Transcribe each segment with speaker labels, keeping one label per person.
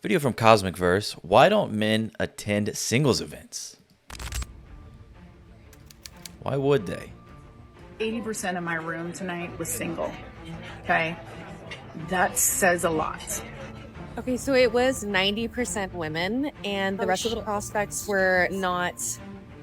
Speaker 1: Video from Cosmic Verse. Why don't men attend singles events? Why would they?
Speaker 2: 80% of my room tonight was single. Okay? That says a lot.
Speaker 3: Okay, so it was 90% women, and the rest of the prospects were not,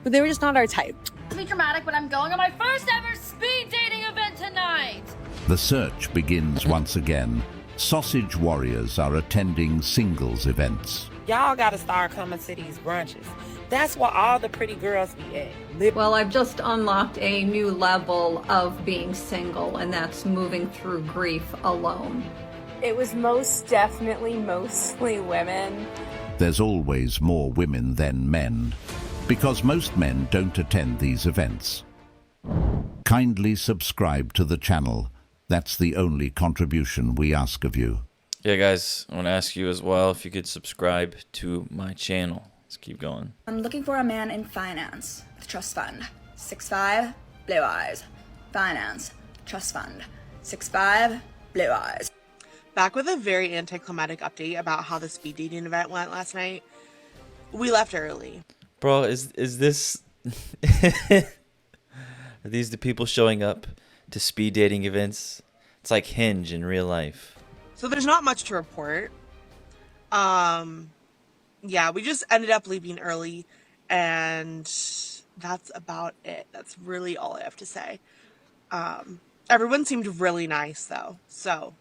Speaker 3: they were just not our type.
Speaker 4: To be dramatic, but I'm going on my first ever speed dating event tonight.
Speaker 5: The search begins once again. Sausage warriors are attending singles events.
Speaker 6: Y'all gotta start coming to these brunches. That's where all the pretty girls be at.
Speaker 7: Well, I've just unlocked a new level of being single, and that's moving through grief alone.
Speaker 8: It was most definitely mostly women.
Speaker 5: There's always more women than men, because most men don't attend these events. Kindly subscribe to the channel. That's the only contribution we ask of you.
Speaker 1: Yeah, guys, I want to ask you as well if you could subscribe to my channel. Let's keep going.
Speaker 9: I'm looking for a man in finance with trust fund. 6'5", blue eyes. Finance, trust fund. 6'5", blue eyes.
Speaker 10: Back with a very anticlimactic update about how the speed dating event went last night. We left early.
Speaker 1: Bro, is this... Are these the people showing up to speed dating events? It's like Hinge in real life.
Speaker 10: So there's not much to report. Yeah, we just ended up leaving early, and that's about it. That's really all I have to say. Everyone seemed really nice, though, so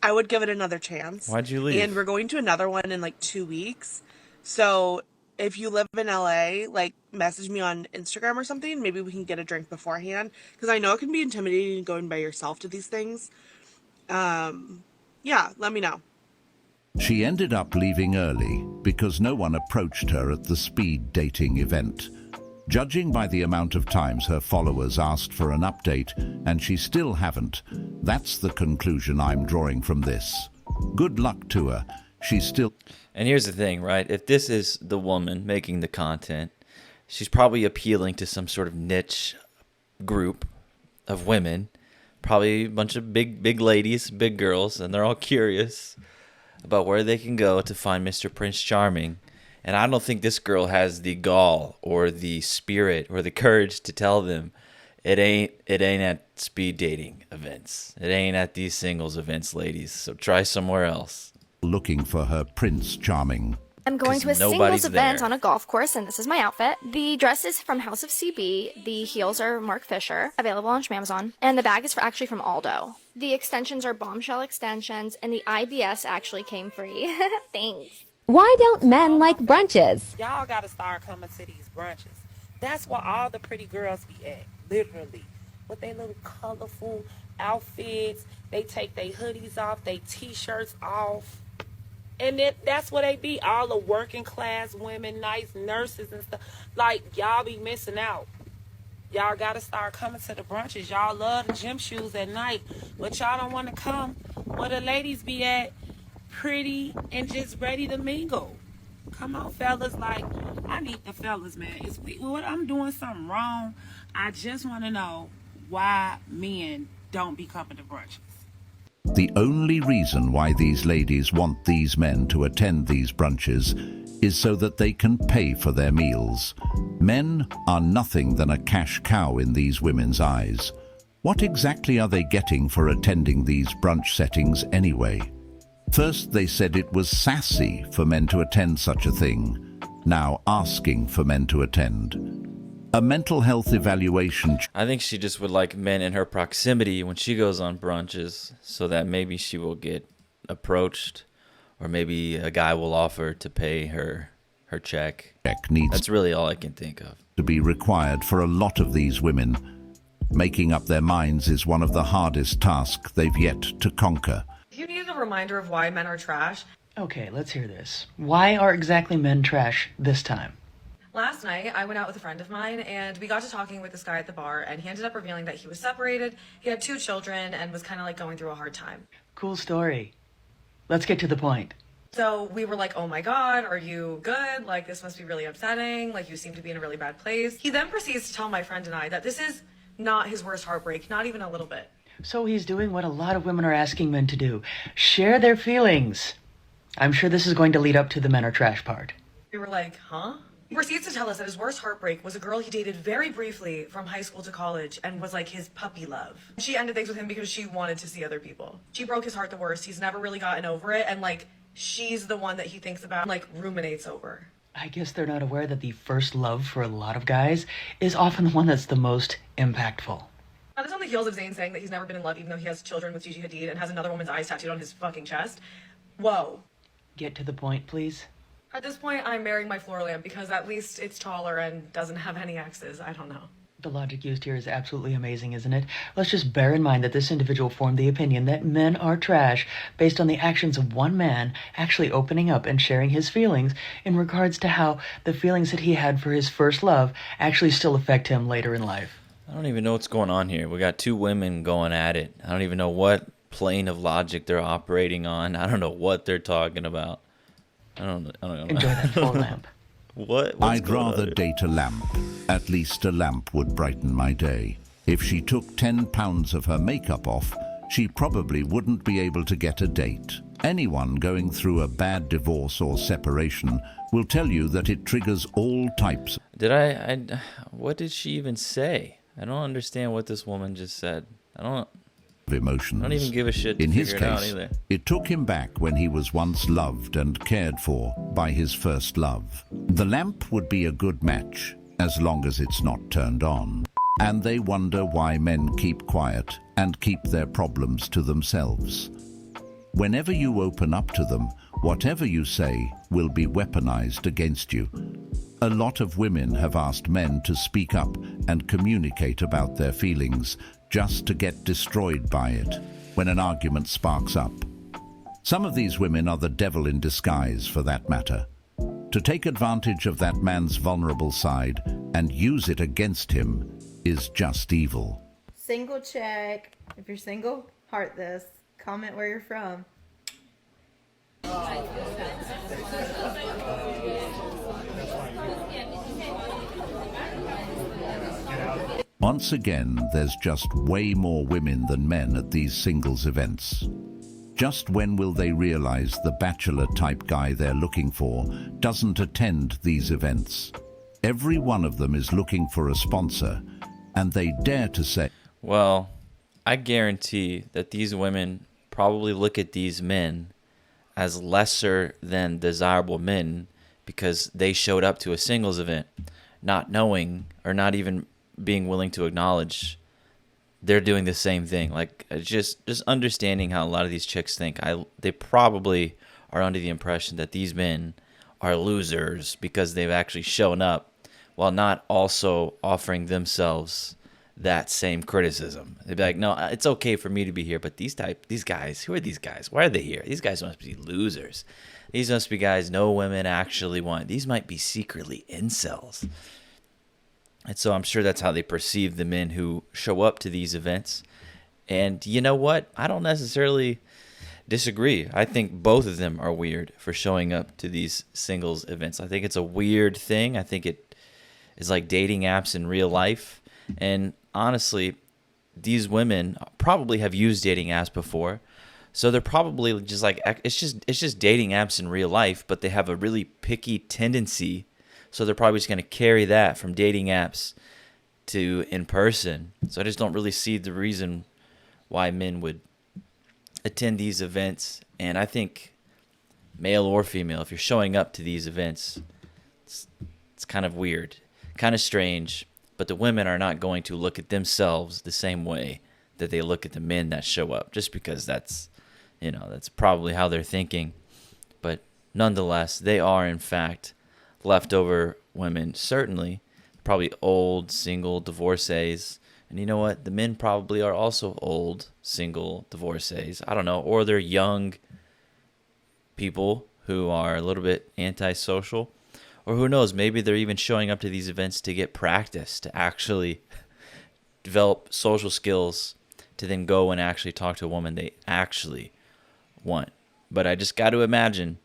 Speaker 10: I would give it another chance.
Speaker 1: Why'd you leave?
Speaker 10: And we're going to another one in like 2 weeks. So if you live in LA, like, message me on Instagram or something. Maybe we can get a drink beforehand, because I know it can be intimidating going by yourself to these things. Yeah, let me know.
Speaker 5: She ended up leaving early because no one approached her at the speed dating event. Judging by the amount of times her followers asked for an update and she still haven't, that's the conclusion I'm drawing from this. Good luck to her. She's still...
Speaker 1: And here's the thing, right? If this is the woman making the content, she's probably appealing to some sort of niche group of women, probably a bunch of big ladies, big girls, and they're all curious about where they can go to find Mr. Prince Charming. And I don't think this girl has the gall or the spirit or the courage to tell them it ain't at speed dating events. It ain't at these singles events, ladies. So try somewhere else.
Speaker 5: Looking for her Prince Charming.
Speaker 11: I'm going to a singles event on a golf course, and this is my outfit. The dress is from House of CB. The heels are Mark Fisher, available on Amazon. And the bag is actually from Aldo. The extensions are bombshell extensions, and the IBS actually came free. Thanks.
Speaker 3: Why don't men like brunches?
Speaker 6: Y'all gotta start coming to these brunches. That's where all the pretty girls be at, literally. With their little colorful outfits. They take their hoodies off, their t-shirts off. And that's what they be, all the working class women, nice nurses and stuff. Like, y'all be missing out. Y'all gotta start coming to the brunches. Y'all love the gym shoes at night, but y'all don't want to come where the ladies be at, pretty and just ready to mingle. Come on, fellas. Like, I need the fellas, man. What, I'm doing something wrong? I just want to know why men don't be coming to brunches.
Speaker 5: The only reason why these ladies want these men to attend these brunches is so that they can pay for their meals. Men are nothing than a cash cow in these women's eyes. What exactly are they getting for attending these brunch settings anyway? First they said it was sassy for men to attend such a thing, now asking for men to attend. A mental health evaluation...
Speaker 1: I think she just would like men in her proximity when she goes on brunches, so that maybe she will get approached, or maybe a guy will offer to pay her check. That's really all I can think of.
Speaker 5: To be required for a lot of these women. Making up their minds is one of the hardest tasks they've yet to conquer.
Speaker 12: If you needed a reminder of why men are trash...
Speaker 13: Okay, let's hear this. Why are exactly men trash this time?
Speaker 12: Last night, I went out with a friend of mine, and we got to talking with this guy at the bar, and he ended up revealing that he was separated, he had 2 children, and was kind of like going through a hard time.
Speaker 13: Cool story. Let's get to the point.
Speaker 12: So we were like, oh my God, are you good? Like, this must be really upsetting. Like, you seem to be in a really bad place. He then proceeds to tell my friend and I that this is not his worst heartbreak, not even a little bit.
Speaker 13: So he's doing what a lot of women are asking men to do. Share their feelings. I'm sure this is going to lead up to the men are trash part.
Speaker 12: We were like, huh? He proceeds to tell us that his worst heartbreak was a girl he dated very briefly from high school to college and was like his puppy love. She ended things with him because she wanted to see other people. She broke his heart the worst. He's never really gotten over it, and like she's the one that he thinks about and like ruminates over.
Speaker 13: I guess they're not aware that the first love for a lot of guys is often the one that's the most impactful.
Speaker 12: Now, this on the heels of Zayn saying that he's never been in love even though he has children with Gigi Hadid and has another woman's eyes tattooed on his fucking chest. Whoa.
Speaker 13: Get to the point, please.
Speaker 12: At this point, I'm marrying my floor lamp because at least it's taller and doesn't have any exes. I don't know.
Speaker 13: The logic used here is absolutely amazing, isn't it? Let's just bear in mind that this individual formed the opinion that men are trash based on the actions of one man actually opening up and sharing his feelings in regards to how the feelings that he had for his first love actually still affect him later in life.
Speaker 1: I don't even know what's going on here. We got two women going at it. I don't even know what plane of logic they're operating on. I don't know what they're talking about. I don't know.
Speaker 13: Enjoy that floor lamp.
Speaker 1: What's
Speaker 5: I'd
Speaker 1: going on
Speaker 5: rather
Speaker 1: here?
Speaker 5: date a lamp. At least a lamp would brighten my day. If she took 10 pounds of her makeup off, she probably wouldn't be able to get a date. Anyone going through a bad divorce or separation will tell you that it triggers all types.
Speaker 1: What did she even say? I don't understand what this woman just said.
Speaker 5: Of emotions.
Speaker 1: I don't even give a shit to
Speaker 5: In his
Speaker 1: figure it out
Speaker 5: case,
Speaker 1: either.
Speaker 5: it took him back when he was once loved and cared for by his first love. The lamp would be a good match, as long as it's not turned on. And they wonder why men keep quiet and keep their problems to themselves. Whenever you open up to them, whatever you say will be weaponized against you. A lot of women have asked men to speak up and communicate about their feelings, just to get destroyed by it when an argument sparks up. Some of these women are the devil in disguise, for that matter. To take advantage of that man's vulnerable side and use it against him is just evil.
Speaker 14: Single check. If you're single, heart this. Comment where you're from.
Speaker 5: Once again, there's just way more women than men at these singles events. Just when will they realize the bachelor-type guy they're looking for doesn't attend these events? Every one of them is looking for a sponsor, and they dare to say...
Speaker 1: Well, I guarantee that these women probably look at these men as lesser than desirable men because they showed up to a singles event not knowing or not even being willing to acknowledge they're doing the same thing. Like just understanding how a lot of these chicks think. They probably are under the impression that these men are losers because they've actually shown up while not also offering themselves that same criticism. They'd be like, no, it's okay for me to be here, but these guys, who are these guys? Why are they here? These guys must be losers. These must be guys no women actually want. These might be secretly incels. And so I'm sure that's how they perceive the men who show up to these events. And you know what? I don't necessarily disagree. I think both of them are weird for showing up to these singles events. I think it's a weird thing. I think it is like dating apps in real life. And honestly, these women probably have used dating apps before. So they're probably just like, it's just dating apps in real life, but they have a really picky tendency. So they're probably just going to carry that from dating apps to in person. So I just don't really see the reason why men would attend these events. And I think male or female, if you're showing up to these events, it's kind of weird, kind of strange. But the women are not going to look at themselves the same way that they look at the men that show up, just because that's probably how they're thinking. But nonetheless, they are, in fact, leftover women, certainly, probably old, single, divorcees. And you know what? The men probably are also old, single, divorcees. I don't know. Or they're young people who are a little bit antisocial. Or who knows, maybe they're even showing up to these events to get practice, to actually develop social skills, to then go and actually talk to a woman they actually want. But I just got to imagine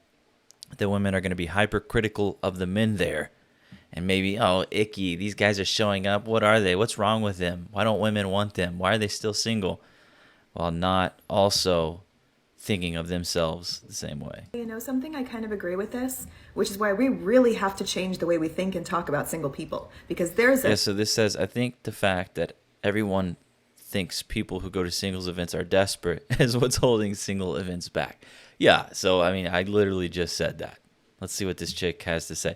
Speaker 1: the women are going to be hypercritical of the men there. And maybe, oh, icky, these guys are showing up. What are they? What's wrong with them? Why don't women want them? Why are they still single? While not also thinking of themselves the same way.
Speaker 15: You know something? I kind of agree with this, which is why we really have to change the way we think and talk about single people, because there's
Speaker 1: Yeah, so this says, I think the fact that everyone thinks people who go to singles events are desperate is what's holding single events back. Yeah, so I mean, I literally just said that. Let's see what this chick has to say.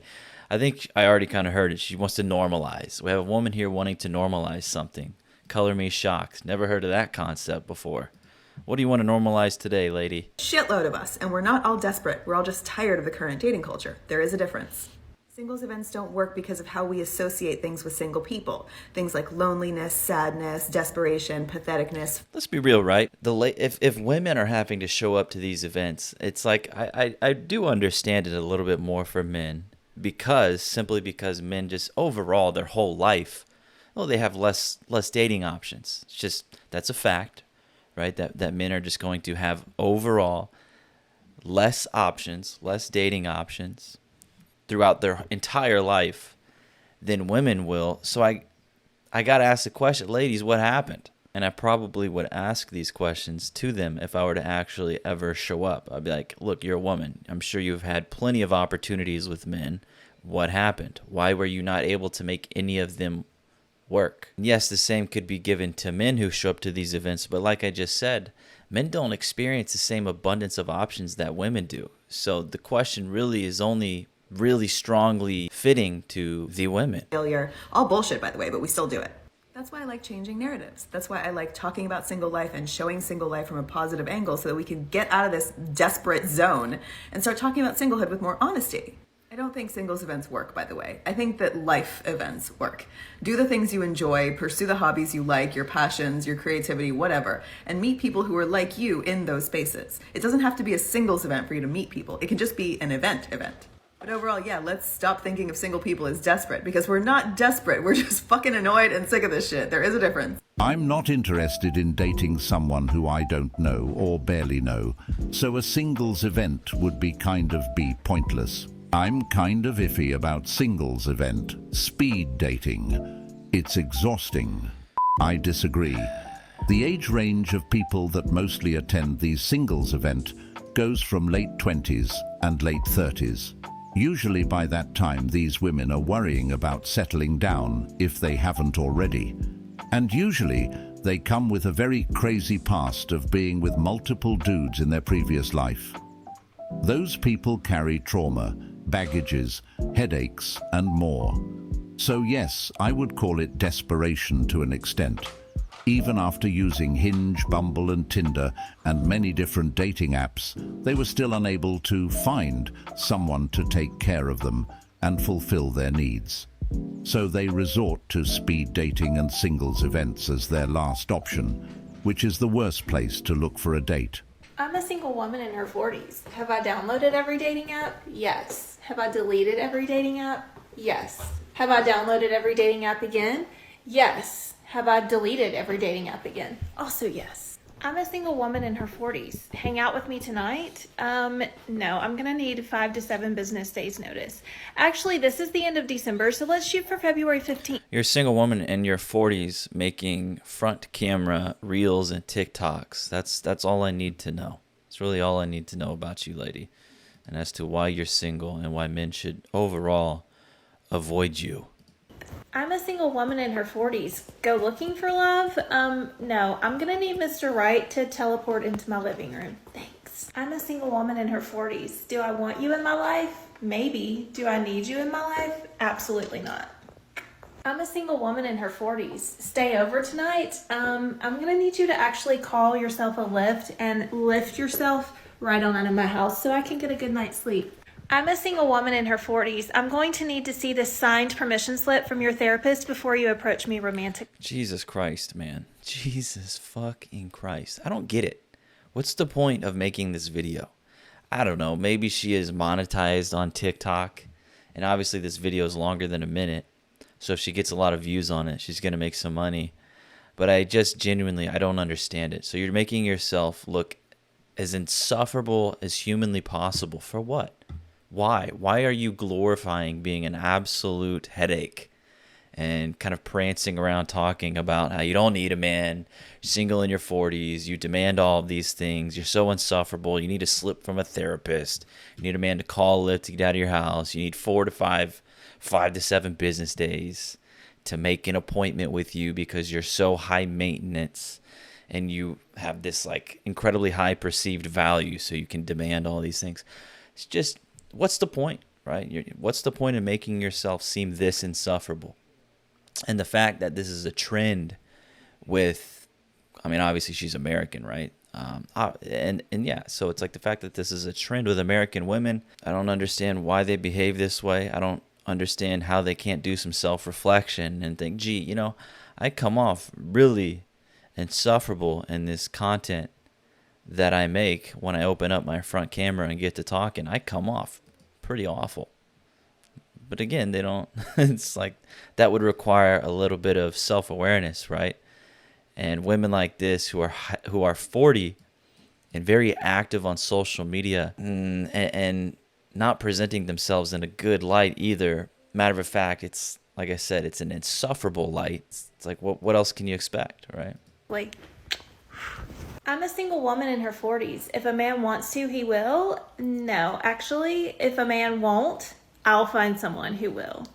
Speaker 1: I think I already kind of heard it. She wants to normalize. We have a woman here wanting to normalize something. Color me shocked. Never heard of that concept before. What do you want to normalize today, lady?
Speaker 15: shitload of us, and we're not all desperate. We're all just tired of the current dating culture. There is a difference. Singles events don't work because of how we associate things with single people. Things like loneliness, sadness, desperation, patheticness.
Speaker 1: Let's be real, right? If women are having to show up to these events, it's like I do understand it a little bit more for men, simply because men just overall their whole life, well, they have less dating options. It's just, that's a fact, right? That men are just going to have overall less options, less dating options throughout their entire life than women will. So I got to ask the question, ladies, what happened? And I probably would ask these questions to them if I were to actually ever show up. I'd be like, look, you're a woman. I'm sure you've had plenty of opportunities with men. What happened? Why were you not able to make any of them work? Yes, the same could be given to men who show up to these events, but like I just said, men don't experience the same abundance of options that women do. So the question really is only really strongly fitting to the women.
Speaker 15: Failure. All bullshit, by the way, but we still do it. That's why I like changing narratives. That's why I like talking about single life and showing single life from a positive angle so that we can get out of this desperate zone and start talking about singlehood with more honesty. I don't think singles events work, by the way. I think that life events work. Do the things you enjoy, pursue the hobbies you like, your passions, your creativity, whatever, and meet people who are like you in those spaces. It doesn't have to be a singles event for you to meet people. It can just be an event. But overall, yeah, let's stop thinking of single people as desperate, because we're not desperate. We're just fucking annoyed and sick of this shit. There is a difference.
Speaker 5: I'm not interested in dating someone who I don't know or barely know, so a singles event would be pointless. I'm kind of iffy about singles event, speed dating. It's exhausting. I disagree. The age range of people that mostly attend these singles event goes from late 20s and late 30s. Usually by that time, these women are worrying about settling down if they haven't already. And usually they come with a very crazy past of being with multiple dudes in their previous life. Those people carry trauma, baggages, headaches, and more. So yes, I would call it desperation to an extent. Even after using Hinge, Bumble, and Tinder, and many different dating apps, they were still unable to find someone to take care of them and fulfill their needs. So they resort to speed dating and singles events as their last option, which is the worst place to look for a date.
Speaker 8: I'm a single woman in her 40s. Have I downloaded every dating app? Yes. Have I deleted every dating app? Yes. Have I downloaded every dating app again? Yes. Have I deleted every dating app again? Also yes. I'm a single woman in her 40s. Hang out with me tonight? No, I'm gonna need 5 to 7 business days notice. Actually, this is the end of December, so let's shoot for February 15th.
Speaker 1: You're a single woman in your 40s making front camera reels and TikToks. That's all I need to know. It's really all I need to know about you, lady. And as to why you're single and why men should overall avoid you.
Speaker 8: I'm a single woman in her 40s. Go looking for love? No, I'm gonna need Mr. Right to teleport into my living room. Thanks. I'm a single woman in her 40s. Do I want you in my life? Maybe. Do I need you in my life? Absolutely not. I'm a single woman in her 40s. Stay over tonight? I'm gonna need you to actually call yourself a lift and lift yourself right on out of my house so I can get a good night's sleep. I'm a single woman in her 40s. I'm going to need to see this signed permission slip from your therapist before you approach me romantically.
Speaker 1: Jesus Christ, man. Jesus fucking Christ. I don't get it. What's the point of making this video? I don't know. Maybe she is monetized on TikTok. And obviously this video is longer than a minute. So if she gets a lot of views on it, she's going to make some money. But I just genuinely, I don't understand it. So you're making yourself look as insufferable as humanly possible. For what? Why? Why are you glorifying being an absolute headache and kind of prancing around talking about how you don't need a man, you're single in your 40s, you demand all of these things, you're so insufferable, you need a slip from a therapist, you need a man to call a lift to get out of your house, you need 5 to 7 business days to make an appointment with you because you're so high maintenance and you have this like incredibly high perceived value, so you can demand all these things. It's just, what's the point, right? What's the point in making yourself seem this insufferable? And the fact that this is a trend with, I mean, obviously she's American, right? And yeah, so it's like the fact that this is a trend with American women. I don't understand why they behave this way. I don't understand how they can't do some self-reflection and think, gee, you know, I come off really insufferable in this content that I make when I open up my front camera and get to talking. I come off pretty awful. But again, they don't, it's like that would require a little bit of self-awareness, right? And women like this who are 40 and very active on social media and not presenting themselves in a good light either. Matter of fact, it's like I said, it's an insufferable light. It's like, what else can you expect, right?
Speaker 8: Like, I'm a single woman in her 40s. If a man wants to, he will. No, actually, if a man won't, I'll find someone who will.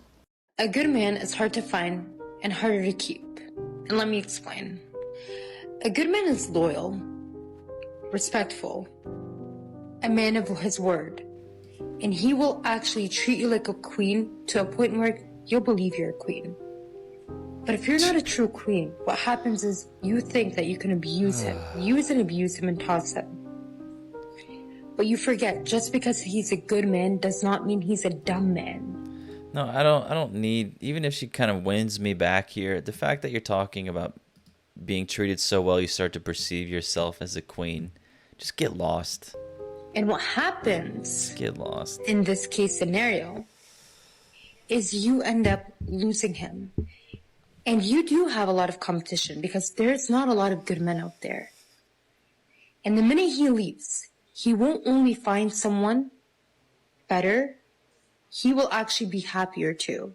Speaker 16: A good man is hard to find and harder to keep. And let me explain. A good man is loyal, respectful, a man of his word. And he will actually treat you like a queen to a point where you'll believe you're a queen. But if you're not a true queen, what happens is you think that you can abuse him. Use and abuse him and toss him. But you forget, just because he's a good man does not mean he's a dumb man.
Speaker 1: No, I don't need, even if she kind of wins me back here, the fact that you're talking about being treated so well you start to perceive yourself as a queen, just get lost.
Speaker 16: And what happens,
Speaker 1: Just get lost.
Speaker 16: in this case scenario, is you end up losing him. And you do have a lot of competition because there's not a lot of good men out there. And the minute he leaves, he won't only find someone better, he will actually be happier too.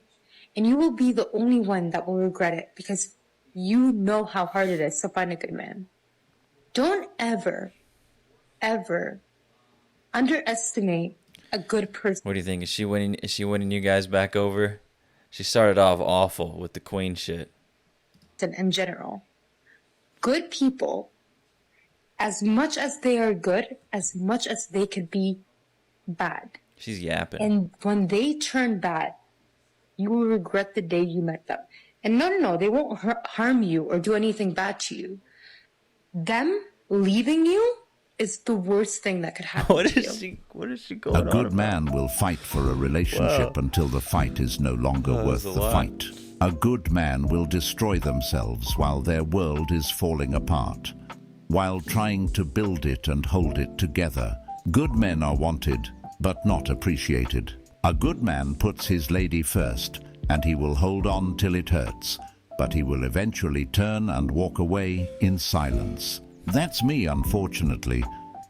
Speaker 16: And you will be the only one that will regret it because you know how hard it is to find a good man. Don't ever, ever underestimate a good person.
Speaker 1: What do you think? Is she winning you guys back over? She started off awful with the queen shit.
Speaker 16: In general, good people, as much as they are good, as much as they could be bad.
Speaker 1: She's yapping.
Speaker 16: And when they turn bad, you will regret the day you met them. And no, they won't harm you or do anything bad to you. Them leaving you is the worst thing that could happen to you.
Speaker 1: What is she going on
Speaker 5: A good
Speaker 1: about?
Speaker 5: man will fight for a relationship until the fight is no longer worth the fight. A good man will destroy themselves while their world is falling apart. While trying to build it and hold it together, good men are wanted, but not appreciated. A good man puts his lady first, and he will hold on till it hurts, but he will eventually turn and walk away in silence. That's me, unfortunately.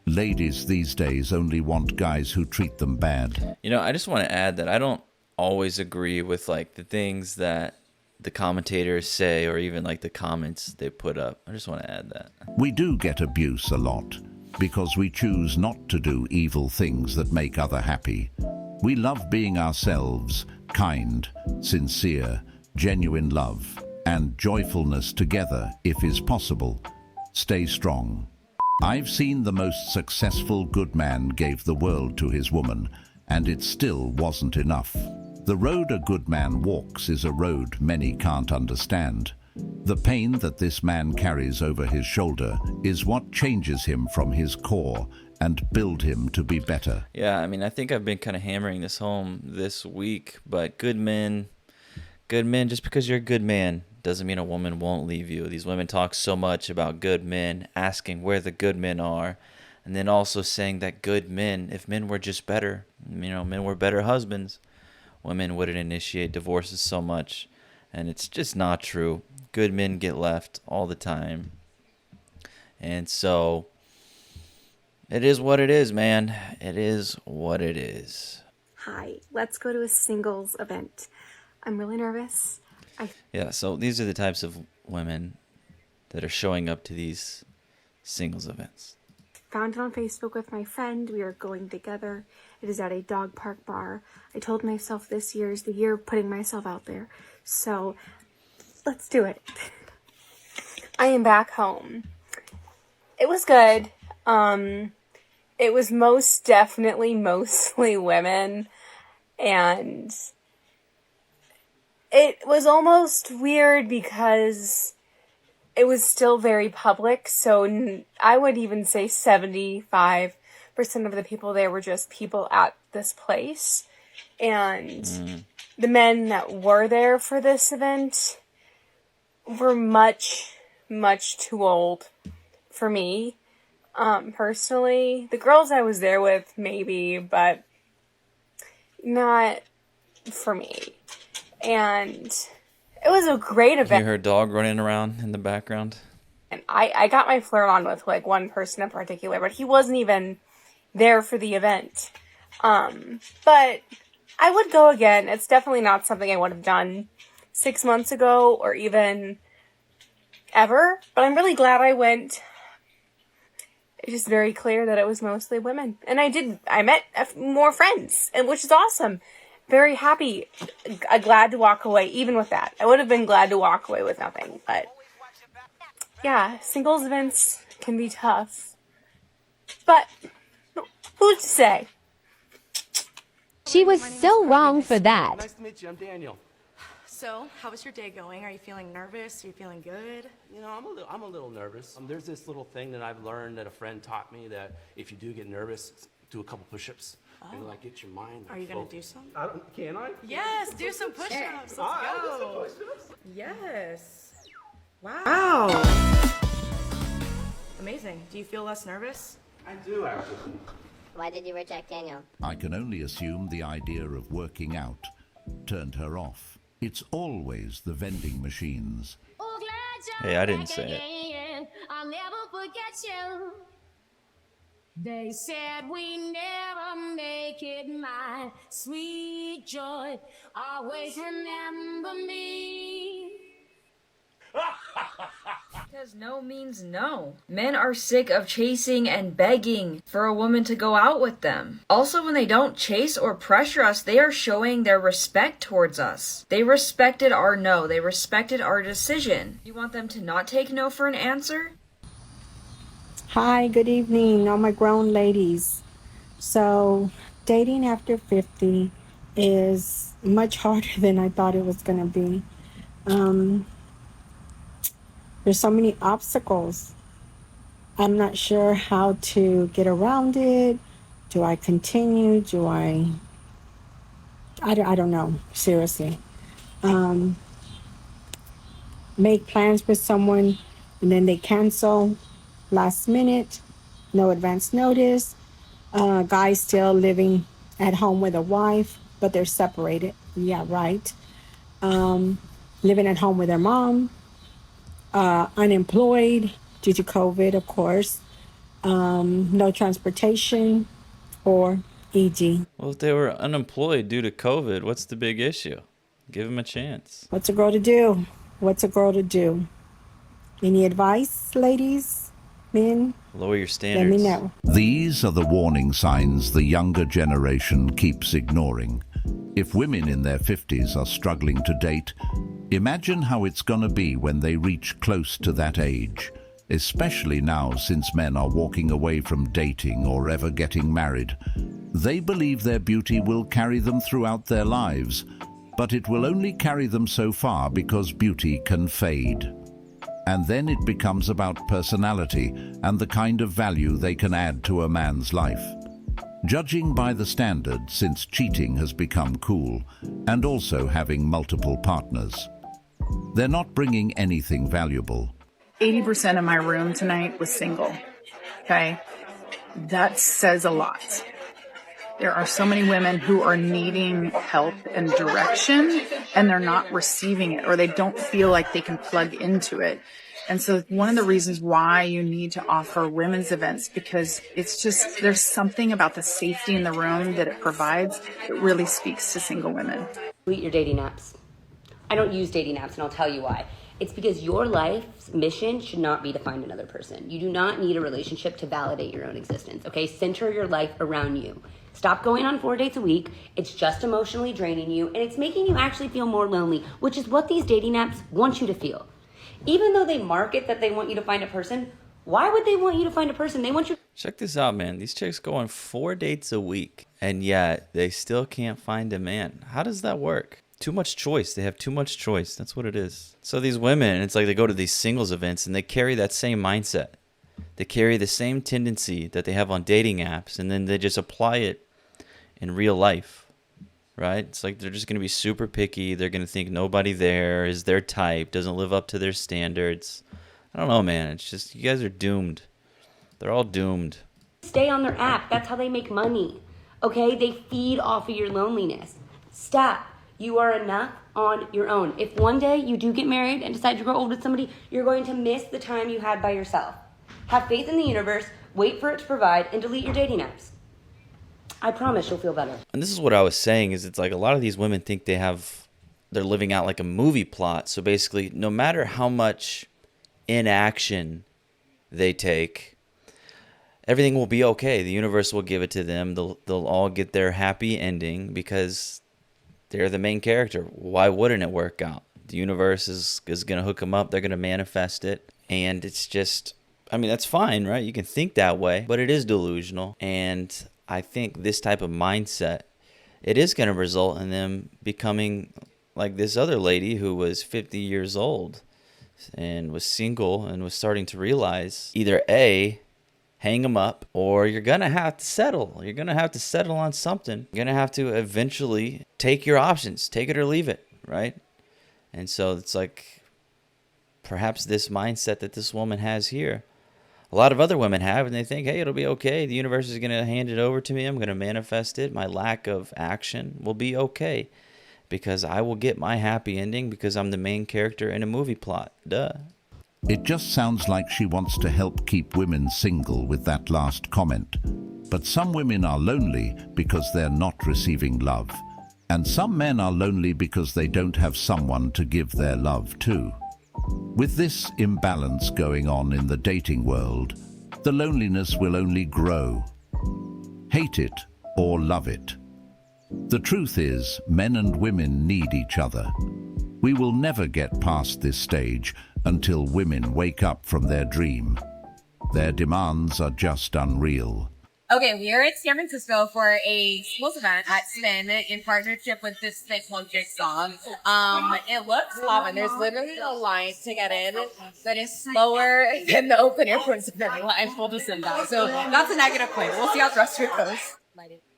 Speaker 5: Ladies these days only want guys who treat them bad.
Speaker 1: You know, I just want to add that I don't always agree with like the things that the commentators say or even like the comments they put up. I just want to add that.
Speaker 5: We do get abuse a lot because we choose not to do evil things that make others happy. We love being ourselves, kind, sincere, genuine love, and joyfulness together if is possible. Stay strong. I've seen the most successful good man gave the world to his woman, and it still wasn't enough. The road a good man walks is a road many can't understand. The pain that this man carries over his shoulder is what changes him from his core and build him to be better.
Speaker 1: Yeah, I mean, I think I've been kind of hammering this home this week, but good men, just because you're a good man doesn't mean a woman won't leave you. These women talk so much about good men, asking where the good men are, and then also saying that good men, if men were just better, you know, men were better husbands, women wouldn't initiate divorces so much. And it's just not true. Good men get left all the time. And so it is what it is, man. It is what it is.
Speaker 17: Hi, let's go to a singles event. I'm really nervous.
Speaker 1: Yeah, so these are the types of women that are showing up to these singles events.
Speaker 11: Found it on Facebook with my friend. We are going together. It is at a dog park bar. I told myself this year is the year of putting myself out there. So let's do it. I am back home. It was good. It was most definitely mostly women. And it was almost weird because it was still very public. So I would even say 75% of the people there were just people at this place. And the men that were there for this event were much, much too old for me. Personally, the girls I was there with, maybe, but not for me. And it was a great event.
Speaker 1: You hear a dog running around in the background?
Speaker 11: And I got my flirt on with like one person in particular, but he wasn't even there for the event. But I would go again. It's definitely not something I would have done 6 months ago or even ever. But I'm really glad I went. It's just very clear that it was mostly women. And I met more friends, and which is awesome. Very happy. Glad to walk away, even with that. I would have been glad to walk away with nothing, but yeah, singles events can be tough. But who's to say?
Speaker 17: She was so wrong for that.
Speaker 18: Nice to meet you. I'm Daniel.
Speaker 19: So, how was your day going? Are you feeling nervous? Are you feeling good?
Speaker 18: You know, I'm a little nervous. There's this little thing that I've learned that a friend taught me that if you do get nervous, do a couple push-ups. And like get your mind.
Speaker 19: Are you gonna do some?
Speaker 18: Can I?
Speaker 19: Yes, do some push-ups. Let's go. Yes. Wow. Amazing. Do you feel less nervous?
Speaker 18: I do, actually.
Speaker 17: Why did you reject Daniel?
Speaker 5: I can only assume the idea of working out turned her off. It's always the vending machines.
Speaker 1: Hey, I didn't say it.
Speaker 17: I'll never forget you. They said we never make it, my sweet joy. Always remember me.
Speaker 20: Because no means no. Men are sick of chasing and begging for a woman to go out with them. Also, when they don't chase or pressure us, they are showing their respect towards us. They respected our no. They respected our decision. You want them to not take no for an answer?
Speaker 21: Hi, good evening, all my grown ladies. So, dating after 50 is much harder than I thought it was going to be. There's so many obstacles. I'm not sure how to get around it. Do I continue? I don't know, seriously. Make plans with someone and then they cancel last minute, no advance notice. Guy still living at home with a wife, but they're separated. Yeah, right. Living at home with their mom. Unemployed due to COVID, of course. No transportation or e.g.
Speaker 1: Well, if they were unemployed due to COVID, what's the big issue? Give them a chance.
Speaker 21: What's a girl to do? What's a girl to do? Any advice, ladies? Men?
Speaker 1: Lower your standards.
Speaker 21: Let me know.
Speaker 5: These are the warning signs the younger generation keeps ignoring. If women in their 50s are struggling to date, imagine how it's going to be when they reach close to that age, especially now since men are walking away from dating or ever getting married. They believe their beauty will carry them throughout their lives, but it will only carry them so far because beauty can fade. And then it becomes about personality and the kind of value they can add to a man's life. Judging by the standard, since cheating has become cool, and also having multiple partners, they're not bringing anything valuable.
Speaker 2: 80% of my room tonight was single. Okay? That says a lot. There are so many women who are needing help and direction, and they're not receiving it, or they don't feel like they can plug into it. And so one of the reasons why you need to offer women's events, because it's just, there's something about the safety in the room that it provides that really speaks to single women.
Speaker 22: Delete your dating apps.
Speaker 4: I don't use dating apps, and I'll tell you why. It's because your life's mission should not be to find another person. You do not need a relationship to validate your own existence, okay? Center your life around you. Stop going on 4 dates a week. It's just emotionally draining you, and it's making you actually feel more lonely, which is what these dating apps want you to feel. Even though they market that they want you to find a person, why would they want you to find a person? They want you.
Speaker 1: Check this out, man. These chicks go on 4 dates a week, and yet they still can't find a man. How does that work? Too much choice. They have too much choice. That's what it is. So these women, it's like they go to these singles events and they carry that same mindset. They carry the same tendency that they have on dating apps, and then they just apply it in real life, right? It's like they're just going to be super picky. They're going to think nobody there is their type, doesn't live up to their standards. I don't know, man. It's just, you guys are doomed. They're all doomed.
Speaker 4: Stay on their app. That's how they make money, okay? They feed off of your loneliness. Stop. You are enough on your own. If one day you do get married and decide to grow old with somebody, you're going to miss the time you had by yourself. Have faith in the universe, wait for it to provide, and delete your dating apps. I promise you'll feel better.
Speaker 1: And this is what I was saying, is it's like a lot of these women think they're living out like a movie plot. So basically, no matter how much inaction they take, everything will be okay. The universe will give it to them. They'll all get their happy ending because they're the main character. Why wouldn't it work out? The universe is going to hook them up. They're going to manifest it. And it's just, I mean, that's fine, right? You can think that way, but it is delusional. And I think this type of mindset, it is going to result in them becoming like this other lady who was 50 years old and was single and was starting to realize either A, hang them up, or you're going to have to settle. You're going to have to settle on something. You're going to have to eventually take your options, take it or leave it, right? And so it's like perhaps this mindset that this woman has here, a lot of other women have, and they think, hey, it'll be okay. The universe is going to hand it over to me. I'm going to manifest it. My lack of action will be okay because I will get my happy ending because I'm the main character in a movie plot. Duh.
Speaker 5: It just sounds like she wants to help keep women single with that last comment. But some women are lonely because they're not receiving love. And some men are lonely because they don't have someone to give their love to. With this imbalance going on in the dating world, the loneliness will only grow. Hate it or love it. The truth is, men and women need each other. We will never get past this stage until women wake up from their dream. Their demands are just unreal.
Speaker 22: Okay, we are in San Francisco for a singles event at Spin in partnership with this thing called Jigsaw. It looks fun. There's literally a line to get in that is slower than the opener person line. We'll just send that. So that's a negative point. We'll see how the rest of it goes.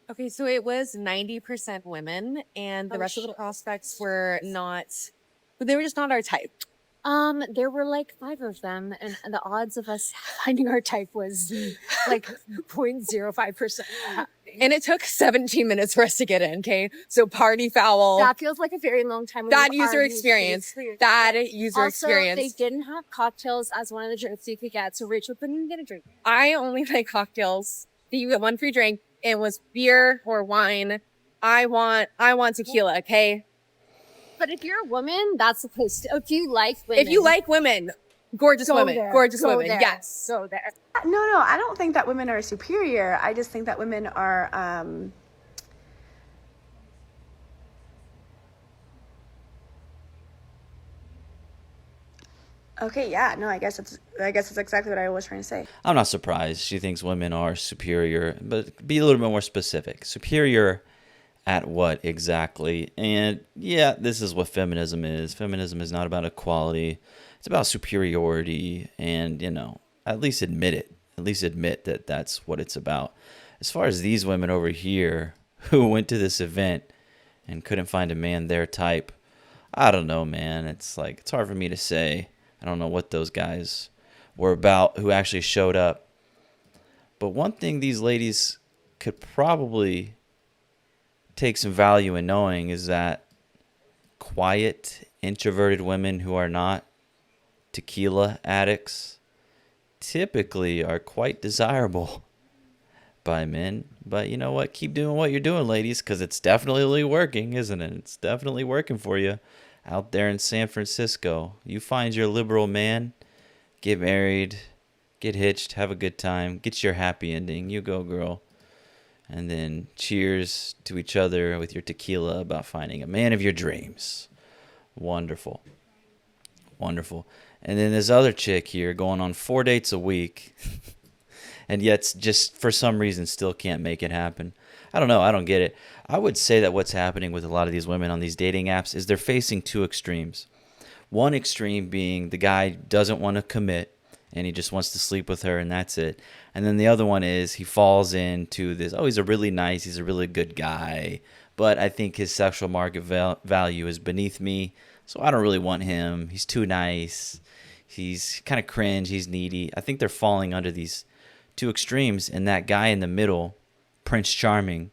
Speaker 3: Okay, so it was 90% women, and the rest of the prospects were not, they were just not our type.
Speaker 17: There were like 5 of them, and the odds of us finding our type was like 0.05%.
Speaker 3: And it took 17 minutes for us to get in, okay? So party foul.
Speaker 17: That feels like a very long time.
Speaker 3: Bad user experience. Bad user experience.
Speaker 17: They didn't have cocktails as one of the drinks you could get, so Rachel couldn't get a drink.
Speaker 3: I only like cocktails. You get one free drink. It was beer or wine. I want tequila, okay?
Speaker 17: But if you're a woman, that's the place to, if you like women,
Speaker 3: gorgeous women,
Speaker 17: Go there.
Speaker 3: yes.
Speaker 17: Go there.
Speaker 23: No, I don't think that women are superior. I just think that women are, okay, yeah, no, I guess it's exactly what I was trying to say.
Speaker 1: I'm not surprised she thinks women are superior, but be a little bit more specific. Superior at what exactly? And yeah, this is what feminism is. Feminism is not about equality. It's about superiority, and, at least admit it. At least admit that that's what it's about. As far as these women over here who went to this event and couldn't find a man their type, I don't know, man. It's hard for me to say. I don't know what those guys were about who actually showed up. But one thing these ladies could probably take some value in knowing is that quiet, introverted women who are not tequila addicts typically are quite desirable by men. But you know what? Keep doing what you're doing, ladies, because it's definitely working, isn't it? It's definitely working for you. out there in San Francisco. You find your liberal man, get married, get hitched, have a good time, get your happy ending. You go, girl. And then cheers to each other with your tequila about finding a man of your dreams. Wonderful. Wonderful. And then this other chick here going on 4 dates a week and yet just for some reason still can't make it happen. I don't know. I don't get it. I would say that what's happening with a lot of these women on these dating apps is they're facing two extremes. One extreme being the guy doesn't want to commit and he just wants to sleep with her and that's it. And then the other one is he falls into this, oh, he's a really good guy, but I think his sexual market value is beneath me, so I don't really want him. He's too nice. He's kind of cringe. He's needy. I think they're falling under these two extremes, and that guy in the middle, Prince Charming,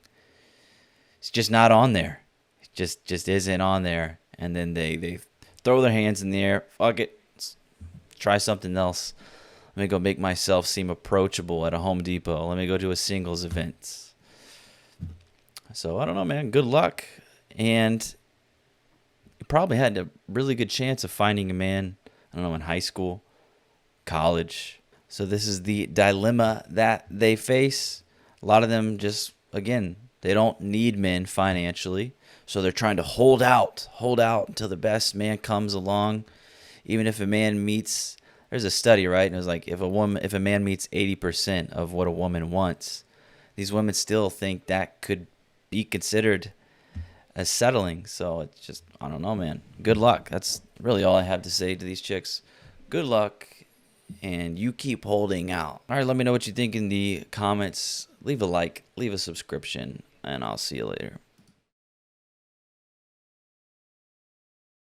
Speaker 1: he's just not on there. Just isn't on there. And then they throw their hands in the air. Fuck it. Let's try something else. Let me go make myself seem approachable at a Home Depot. Let me go to a singles event. So I don't know, man. Good luck. And you probably had a really good chance of finding a man, I don't know, in high school, college. So this is the dilemma that they face. A lot of them just, again, they don't need men financially. So they're trying to hold out until the best man comes along. Even if a man meets, there's a study, right? And it was like if a man meets 80% of what a woman wants, these women still think that could be considered as settling. So it's just, I don't know, man. Good luck. That's really all I have to say to these chicks. Good luck, and you keep holding out. All right, let me know what you think in the comments. Leave a like, leave a subscription, and I'll see you later.